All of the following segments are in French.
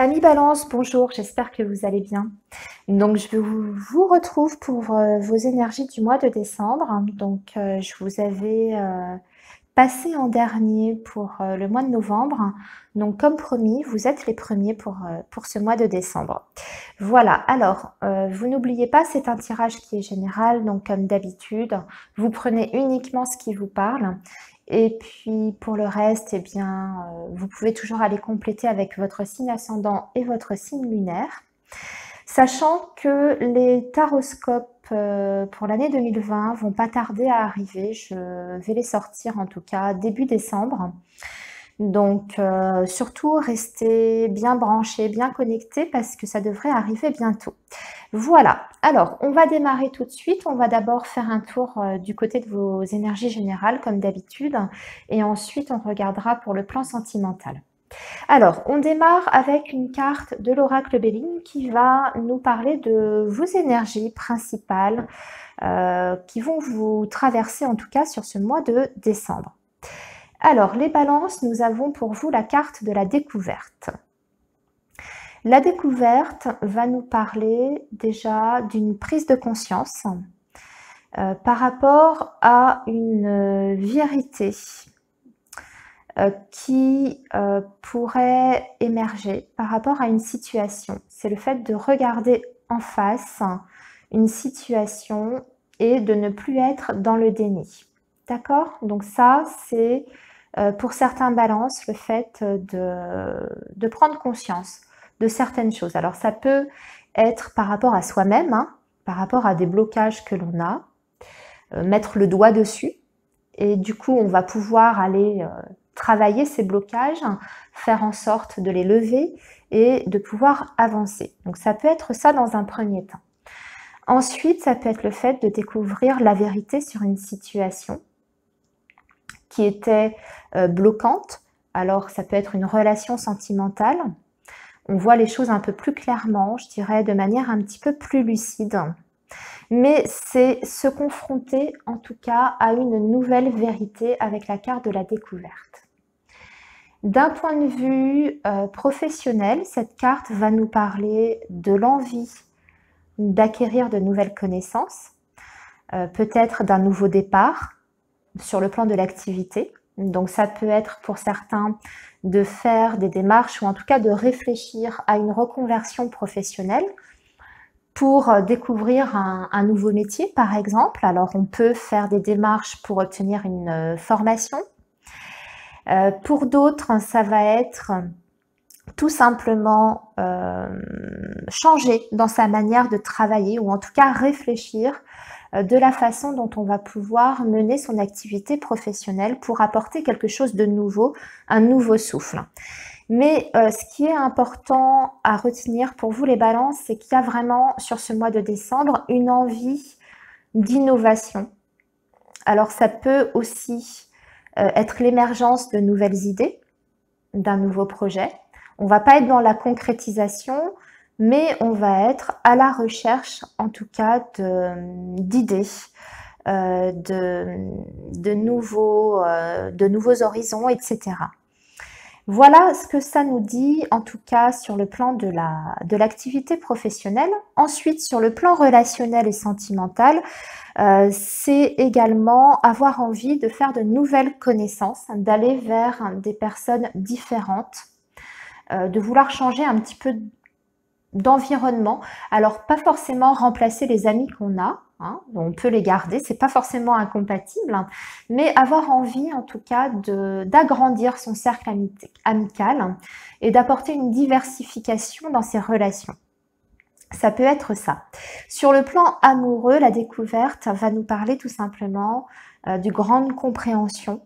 Amis Balance, bonjour, j'espère que vous allez bien. Donc, je vous retrouve pour vos énergies du mois de décembre. Donc, je vous avais passé en dernier pour le mois de novembre. Donc, comme promis, vous êtes les premiers pour ce mois de décembre. Voilà, alors, vous n'oubliez pas, c'est un tirage qui est général. Donc, comme d'habitude, vous prenez uniquement ce qui vous parle. Et puis pour le reste, eh bien, vous pouvez toujours aller compléter avec votre signe ascendant et votre signe lunaire. Sachant que les taroscopes pour l'année 2020 vont pas tarder à arriver. Je vais les sortir en tout cas début décembre. Donc surtout restez bien branchés, bien connectés parce que ça devrait arriver bientôt. Voilà, alors on va démarrer tout de suite. On va d'abord faire un tour du côté de vos énergies générales comme d'habitude et ensuite on regardera pour le plan sentimental. Alors, on démarre avec une carte de l'oracle Béline qui va nous parler de vos énergies principales qui vont vous traverser en tout cas sur ce mois de décembre. Alors, les balances, nous avons pour vous la carte de la découverte. La découverte va nous parler déjà d'une prise de conscience par rapport à une vérité qui pourrait émerger par rapport à une situation. C'est le fait de regarder en face une situation et de ne plus être dans le déni. D'accord? Donc ça, c'est pour certains balances le fait de prendre conscience de certaines choses. Alors ça peut être par rapport à soi-même, hein, par rapport à des blocages que l'on a, mettre le doigt dessus et du coup on va pouvoir aller travailler ces blocages, faire en sorte de les lever et de pouvoir avancer. Donc ça peut être ça dans un premier temps. Ensuite, ça peut être le fait de découvrir la vérité sur une situation qui était bloquante. Alors ça peut être une relation sentimentale. On voit les choses un peu plus clairement, je dirais de manière un petit peu plus lucide. Mais c'est se confronter en tout cas à une nouvelle vérité avec la carte de la découverte. D'un point de vue professionnel, cette carte va nous parler de l'envie d'acquérir de nouvelles connaissances, peut-être d'un nouveau départ sur le plan de l'activité. Donc ça peut être pour certains de faire des démarches ou en tout cas de réfléchir à une reconversion professionnelle pour découvrir un nouveau métier par exemple. Alors on peut faire des démarches pour obtenir une formation. Pour d'autres, ça va être tout simplement changer dans sa manière de travailler ou en tout cas réfléchir de la façon dont on va pouvoir mener son activité professionnelle pour apporter quelque chose de nouveau, un nouveau souffle. Mais ce qui est important à retenir pour vous les balances, c'est qu'il y a vraiment sur ce mois de décembre une envie d'innovation. Alors ça peut aussi être l'émergence de nouvelles idées, d'un nouveau projet. On ne va pas être dans la concrétisation, mais on va être à la recherche, en tout cas, d'idées, de nouveaux horizons, etc. Voilà ce que ça nous dit, en tout cas, sur le plan de l'activité professionnelle. Ensuite, sur le plan relationnel et sentimental, c'est également avoir envie de faire de nouvelles connaissances, d'aller vers des personnes différentes, de vouloir changer un petit peu d'environnement. Alors, pas forcément remplacer les amis qu'on a, hein, on peut les garder, c'est pas forcément incompatible, hein, mais avoir envie en tout cas d'agrandir son cercle amical et d'apporter une diversification dans ses relations. Ça peut être ça. Sur le plan amoureux, la découverte va nous parler tout simplement d'une grande compréhension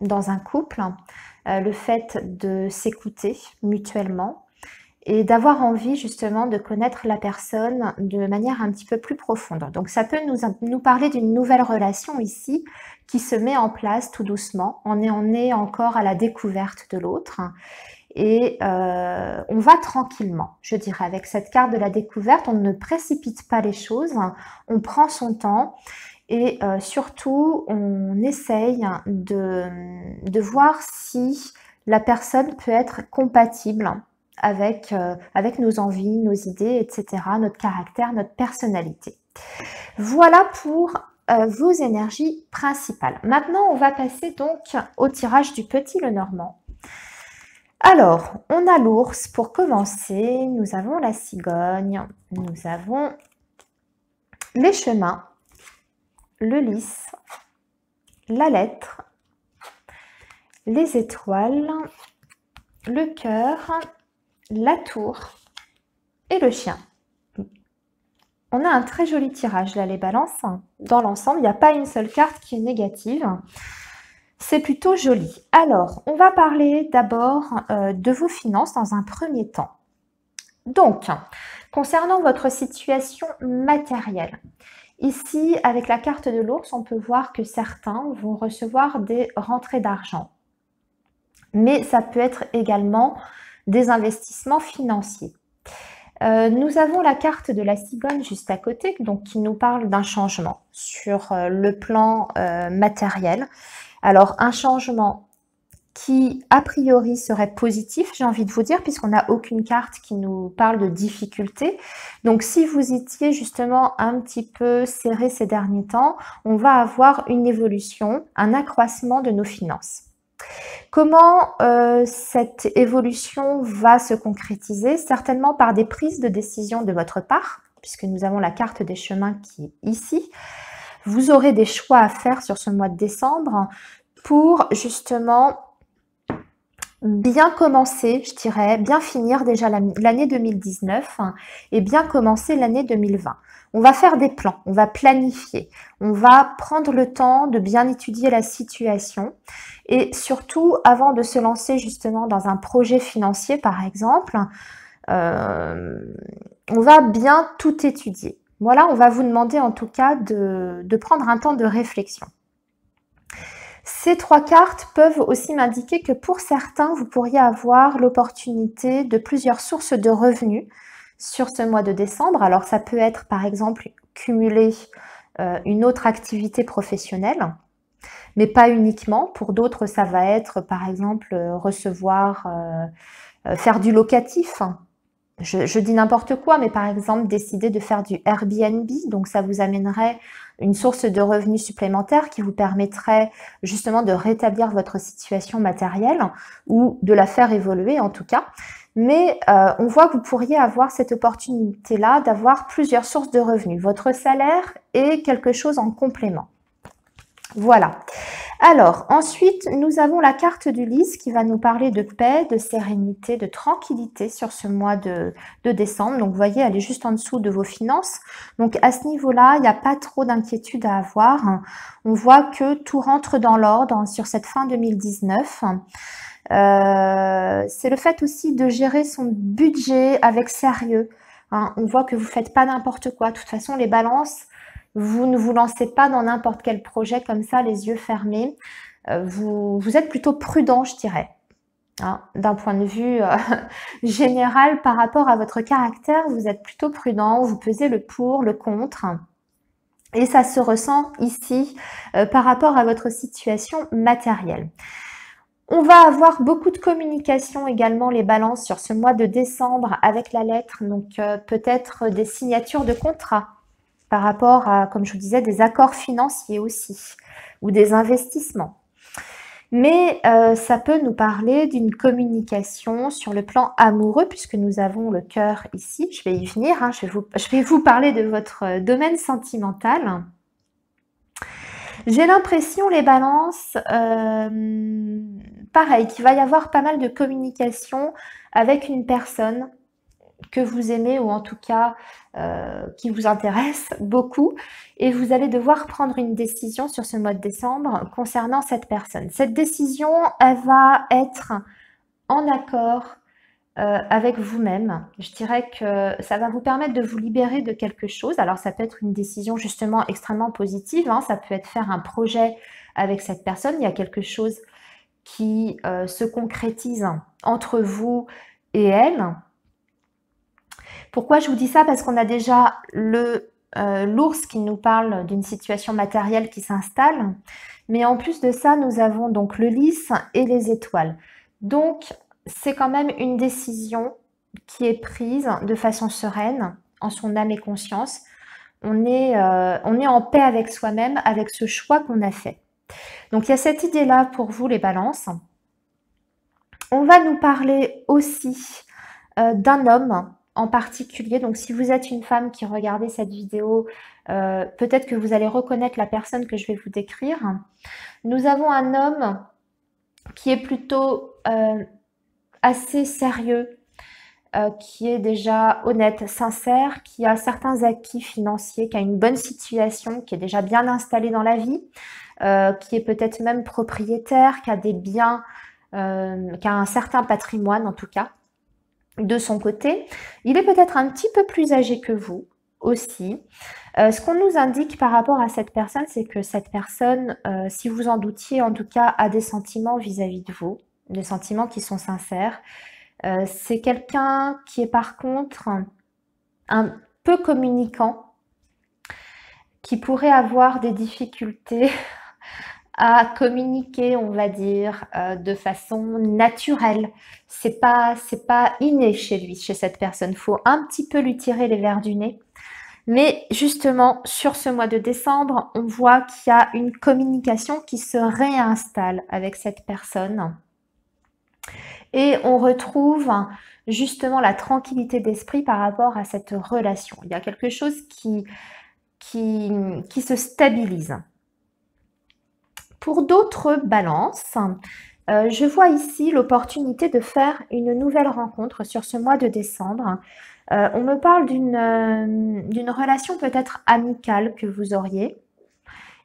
dans un couple, le fait de s'écouter mutuellement et d'avoir envie justement de connaître la personne de manière un petit peu plus profonde. Donc ça peut nous parler d'une nouvelle relation ici qui se met en place tout doucement. On est encore à la découverte de l'autre. Et on va tranquillement, je dirais, avec cette carte de la découverte, on ne précipite pas les choses, on prend son temps et surtout on essaye de voir si la personne peut être compatible avec nos envies, nos idées, etc., notre caractère, notre personnalité. Voilà pour vos énergies principales. Maintenant, on va passer donc au tirage du Petit Lenormand. Alors, on a l'ours pour commencer, nous avons la cigogne, nous avons les chemins, le lys, la lettre, les étoiles, le cœur, la tour et le chien. On a un très joli tirage là, les balances. Dans l'ensemble, il n'y a pas une seule carte qui est négative. C'est plutôt joli. Alors, on va parler d'abord de vos finances dans un premier temps. Donc, concernant votre situation matérielle, ici, avec la carte de l'ours, on peut voir que certains vont recevoir des rentrées d'argent. Mais ça peut être également des investissements financiers. Nous avons la carte de la cigogne juste à côté, donc qui nous parle d'un changement sur le plan matériel. Alors, un changement qui, a priori, serait positif, j'ai envie de vous dire, puisqu'on n'a aucune carte qui nous parle de difficulté. Donc, si vous étiez justement un petit peu serré ces derniers temps, on va avoir une évolution, un accroissement de nos finances. Comment cette évolution va se concrétiser? Certainement par des prises de décision de votre part, puisque nous avons la carte des chemins qui est ici. Vous aurez des choix à faire sur ce mois de décembre pour justement bien commencer, je dirais, bien finir déjà l'année 2019 et bien commencer l'année 2020. On va faire des plans, on va planifier, on va prendre le temps de bien étudier la situation et surtout, avant de se lancer justement dans un projet financier par exemple, on va bien tout étudier. Voilà, on va vous demander en tout cas de prendre un temps de réflexion. Ces trois cartes peuvent aussi m'indiquer que pour certains, vous pourriez avoir l'opportunité de plusieurs sources de revenus sur ce mois de décembre. Alors, ça peut être par exemple cumuler une autre activité professionnelle, mais pas uniquement. Pour d'autres, ça va être par exemple recevoir, faire du locatif. Je dis n'importe quoi, mais par exemple décider de faire du Airbnb, donc ça vous amènerait une source de revenus supplémentaire qui vous permettrait justement de rétablir votre situation matérielle ou de la faire évoluer en tout cas. Mais on voit que vous pourriez avoir cette opportunité-là d'avoir plusieurs sources de revenus. Votre salaire est quelque chose en complément. Voilà. Alors, ensuite, nous avons la carte du lys qui va nous parler de paix, de sérénité, de tranquillité sur ce mois de décembre. Donc, vous voyez, elle est juste en dessous de vos finances. Donc, à ce niveau-là, il n'y a pas trop d'inquiétude à avoir. On voit que tout rentre dans l'ordre sur cette fin 2019. C'est le fait aussi de gérer son budget avec sérieux. Hein. On voit que vous ne faites pas n'importe quoi. De toute façon, les balances, vous ne vous lancez pas dans n'importe quel projet comme ça, les yeux fermés. Vous êtes plutôt prudent, je dirais. Hein, d'un point de vue général par rapport à votre caractère, vous êtes plutôt prudent, vous pesez le pour, le contre. Et ça se ressent ici par rapport à votre situation matérielle. On va avoir beaucoup de communication également, les balances, sur ce mois de décembre avec la lettre. Donc peut-être des signatures de contrats par rapport à, comme je vous disais, des accords financiers aussi, ou des investissements. Mais ça peut nous parler d'une communication sur le plan amoureux, puisque nous avons le cœur ici. Je vais y venir, hein, je vais vous parler de votre domaine sentimental. J'ai l'impression, les balances, pareil, qu'il va y avoir pas mal de communication avec une personne que vous aimez ou en tout cas qui vous intéresse beaucoup et vous allez devoir prendre une décision sur ce mois de décembre concernant cette personne. Cette décision, elle va être en accord avec vous-même. Je dirais que ça va vous permettre de vous libérer de quelque chose. Alors ça peut être une décision justement extrêmement positive, hein. Ça peut être faire un projet avec cette personne. Il y a quelque chose qui se concrétise entre vous et elle. Pourquoi je vous dis ça? Parce qu'on a déjà l'ours qui nous parle d'une situation matérielle qui s'installe. Mais en plus de ça, nous avons donc le lys et les étoiles. Donc, c'est quand même une décision qui est prise de façon sereine, en son âme et conscience. On est en paix avec soi-même, avec ce choix qu'on a fait. Donc il y a cette idée-là pour vous les balances. On va nous parler aussi d'un homme en particulier. Donc si vous êtes une femme qui regardez cette vidéo, peut-être que vous allez reconnaître la personne que je vais vous décrire. Nous avons un homme qui est plutôt assez sérieux, qui est déjà honnête, sincère, qui a certains acquis financiers, qui a une bonne situation, qui est déjà bien installé dans la vie, qui est peut-être même propriétaire, qui a des biens, qui a un certain patrimoine en tout cas, de son côté. Il est peut-être un petit peu plus âgé que vous aussi. Ce qu'on nous indique par rapport à cette personne, c'est que cette personne, si vous en doutiez, en tout cas, a des sentiments vis-à-vis de vous, des sentiments qui sont sincères. C'est quelqu'un qui est par contre un peu communicant, qui pourrait avoir des difficultés à communiquer, on va dire, de façon naturelle. C'est pas inné chez lui, chez cette personne. Il faut un petit peu lui tirer les vers du nez. Mais justement, sur ce mois de décembre, on voit qu'il y a une communication qui se réinstalle avec cette personne. Et on retrouve justement la tranquillité d'esprit par rapport à cette relation. Il y a quelque chose qui se stabilise. Pour d'autres balances, je vois ici l'opportunité de faire une nouvelle rencontre sur ce mois de décembre. On me parle d'une relation peut-être amicale que vous auriez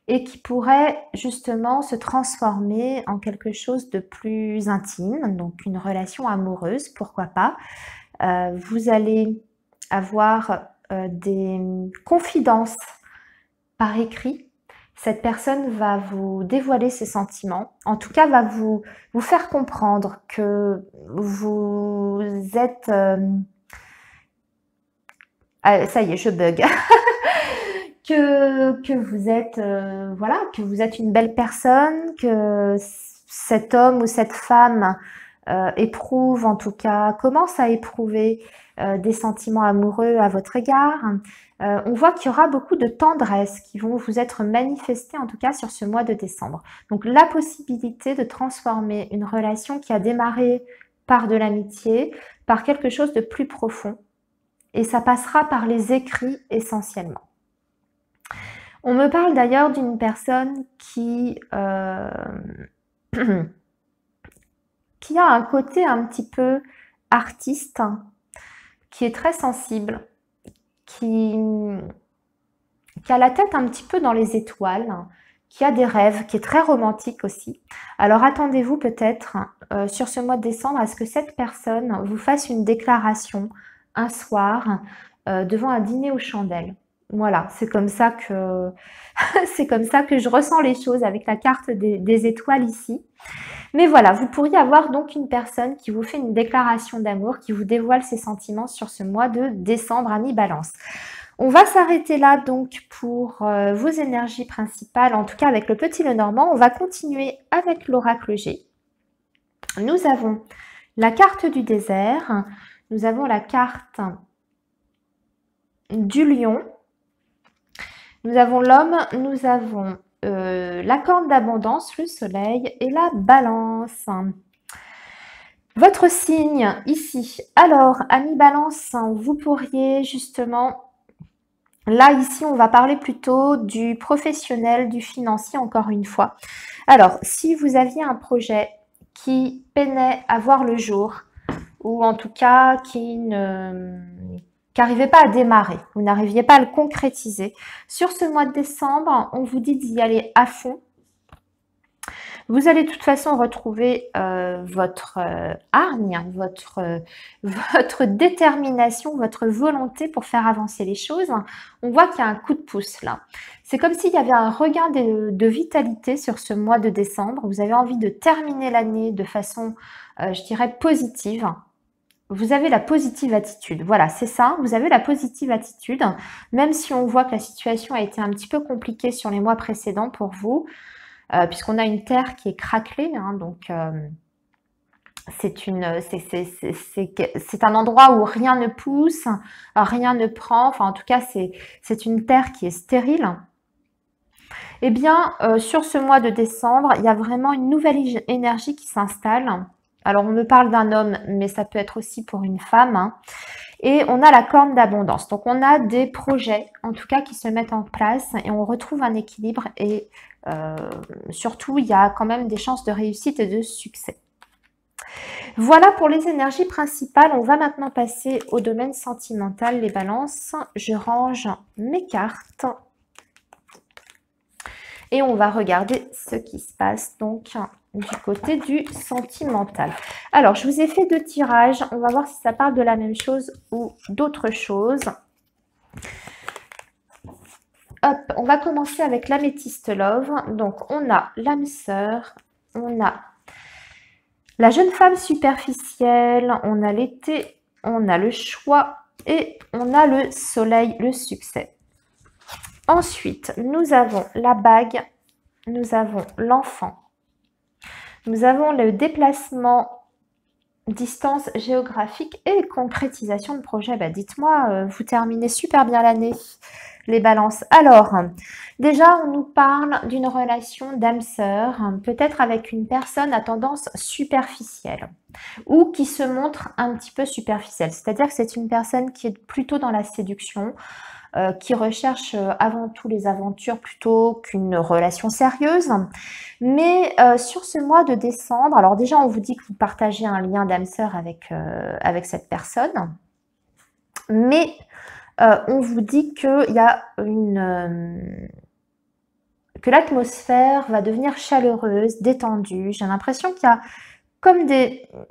et qui pourrait justement se transformer en quelque chose de plus intime, donc une relation amoureuse, pourquoi pas. Vous allez avoir des confidences par écrit. Cette personne va vous dévoiler ses sentiments, en tout cas va vous faire comprendre que vous êtes... ça y est, je bug. que vous êtes voilà, que vous êtes une belle personne, que cet homme ou cette femme éprouve, en tout cas commence à éprouver des sentiments amoureux à votre égard. On voit qu'il y aura beaucoup de tendresse qui vont vous être manifestées en tout cas sur ce mois de décembre. Donc la possibilité de transformer une relation qui a démarré par de l'amitié, par quelque chose de plus profond. Et ça passera par les écrits essentiellement. On me parle d'ailleurs d'une personne qui a un côté un petit peu artiste, qui est très sensible, qui a la tête un petit peu dans les étoiles, qui a des rêves, qui est très romantique aussi. Alors attendez-vous peut-être sur ce mois de décembre à ce que cette personne vous fasse une déclaration un soir devant un dîner aux chandelles. Voilà, c'est comme ça que je ressens les choses avec la carte des étoiles ici. Mais voilà, vous pourriez avoir donc une personne qui vous fait une déclaration d'amour, qui vous dévoile ses sentiments sur ce mois de décembre à mi-balance. On va s'arrêter là donc pour vos énergies principales, en tout cas avec le petit Lenormand. On va continuer avec l'oracle G. Nous avons la carte du désert, nous avons la carte du lion, nous avons l'homme, nous avons la corne d'abondance, le soleil et la balance. Votre signe ici. Alors, ami balance, vous pourriez justement... Là, ici, on va parler plutôt du professionnel, du financier, encore une fois. Alors, si vous aviez un projet qui peinait à voir le jour, ou en tout cas qui n'arrivait pas à démarrer, vous n'arriviez pas à le concrétiser. Sur ce mois de décembre, on vous dit d'y aller à fond. Vous allez de toute façon retrouver votre hargne, votre détermination, votre volonté pour faire avancer les choses. On voit qu'il y a un coup de pouce là. C'est comme s'il y avait un regain de vitalité sur ce mois de décembre. Vous avez envie de terminer l'année de façon, je dirais, positive. Vous avez la positive attitude. Voilà, c'est ça. Vous avez la positive attitude. Même si on voit que la situation a été un petit peu compliquée sur les mois précédents pour vous, puisqu'on a une terre qui est craquelée, hein, donc c'est un endroit où rien ne pousse, rien ne prend, enfin en tout cas c'est une terre qui est stérile. Eh bien, sur ce mois de décembre, il y a vraiment une nouvelle énergie qui s'installe. Alors, on me parle d'un homme, mais ça peut être aussi pour une femme, hein. Et on a la corne d'abondance. Donc, on a des projets, en tout cas, qui se mettent en place et on retrouve un équilibre. Et surtout, il y a quand même des chances de réussite et de succès. Voilà pour les énergies principales. On va maintenant passer au domaine sentimental, les balances. Je range mes cartes. Et on va regarder ce qui se passe donc du côté du sentimental. Alors, je vous ai fait 2 tirages. On va voir si ça parle de la même chose ou d'autre chose. Hop, on va commencer avec l'améthyste love. Donc, on a l'âme sœur, on a la jeune femme superficielle, on a l'été, on a le choix et on a le soleil, le succès. Ensuite, nous avons la bague, nous avons l'enfant, nous avons le déplacement, distance géographique et concrétisation de projet. Bah, dites-moi, vous terminez super bien l'année, les balances. Alors, déjà, on nous parle d'une relation d'âme-sœur, peut-être avec une personne à tendance superficielle ou qui se montre un petit peu superficielle. C'est-à-dire que c'est une personne qui est plutôt dans la séduction, qui recherche avant tout les aventures plutôt qu'une relation sérieuse. Mais sur ce mois de décembre, alors déjà on vous dit que vous partagez un lien d'âme sœur avec cette personne, mais on vous dit qu'il y a que l'atmosphère va devenir chaleureuse, détendue. J'ai l'impression qu'il y a comme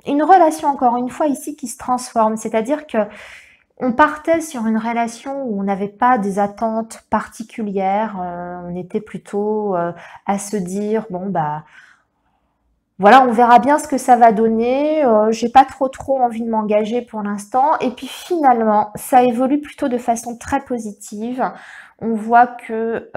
une relation encore une fois ici qui se transforme, c'est-à-dire que on partait sur une relation où on n'avait pas des attentes particulières, on était plutôt à se dire bon bah voilà, on verra bien ce que ça va donner, j'ai pas trop envie de m'engager pour l'instant. Et puis finalement, ça évolue plutôt de façon très positive. On voit que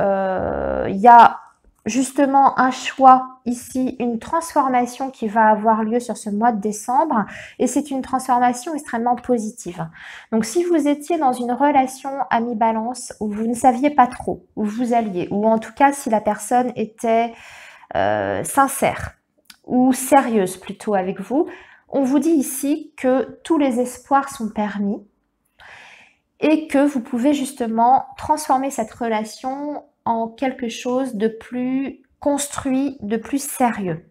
il y a justement un choix ici, une transformation qui va avoir lieu sur ce mois de décembre et c'est une transformation extrêmement positive. Donc si vous étiez dans une relation amie-balance où vous ne saviez pas trop où vous alliez, ou en tout cas si la personne était sincère ou sérieuse plutôt avec vous, on vous dit ici que tous les espoirs sont permis et que vous pouvez justement transformer cette relation en quelque chose de plus construit, de plus sérieux.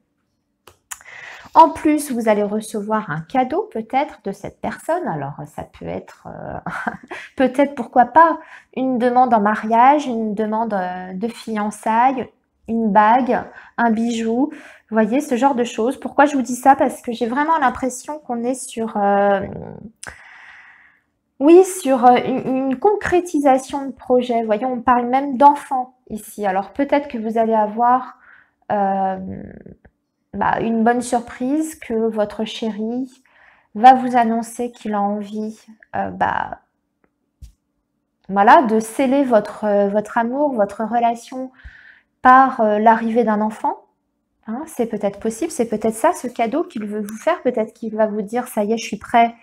En plus, vous allez recevoir un cadeau peut-être de cette personne. Alors, ça peut être, peut-être pourquoi pas, une demande en mariage, une demande de fiançailles, une bague, un bijou. Vous voyez, ce genre de choses. Pourquoi je vous dis ça? Parce que j'ai vraiment l'impression qu'on est sur... oui, sur une concrétisation de projet. Vous voyez, on parle même d'enfants ici. Alors peut-être que vous allez avoir une bonne surprise, que votre chéri va vous annoncer qu'il a envie voilà, de sceller votre amour, votre relation par l'arrivée d'un enfant. Hein, c'est peut-être possible, c'est peut-être ça ce cadeau qu'il veut vous faire. Peut-être qu'il va vous dire, ça y est, je suis prêt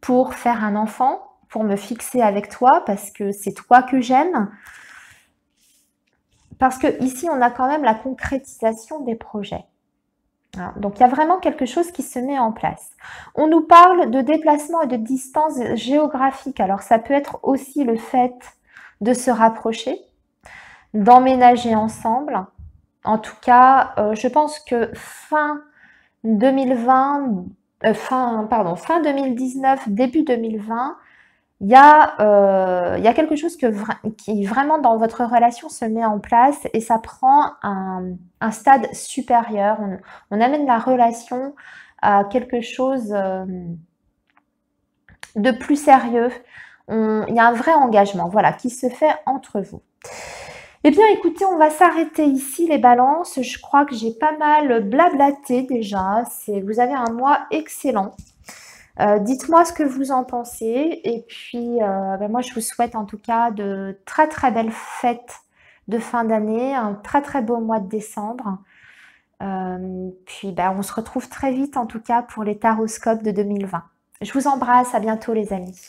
pour faire un enfant, pour me fixer avec toi, parce que c'est toi que j'aime. Parce que ici, on a quand même la concrétisation des projets. Donc, il y a vraiment quelque chose qui se met en place. On nous parle de déplacement et de distance géographique. Alors, ça peut être aussi le fait de se rapprocher, d'emménager ensemble. En tout cas, je pense que fin 2019, début 2020, il y a quelque chose qui vraiment dans votre relation se met en place et ça prend un stade supérieur. On amène la relation à quelque chose de plus sérieux. Il y a un vrai engagement, voilà, qui se fait entre vous. Eh bien, écoutez, on va s'arrêter ici, les balances. Je crois que j'ai pas mal blablaté déjà. Vous avez un mois excellent. Dites-moi ce que vous en pensez. Et puis, moi, je vous souhaite en tout cas de très, très belles fêtes de fin d'année. Un très, très beau mois de décembre. Puis on se retrouve très vite en tout cas pour les taroscopes de 2020. Je vous embrasse, à bientôt les amis.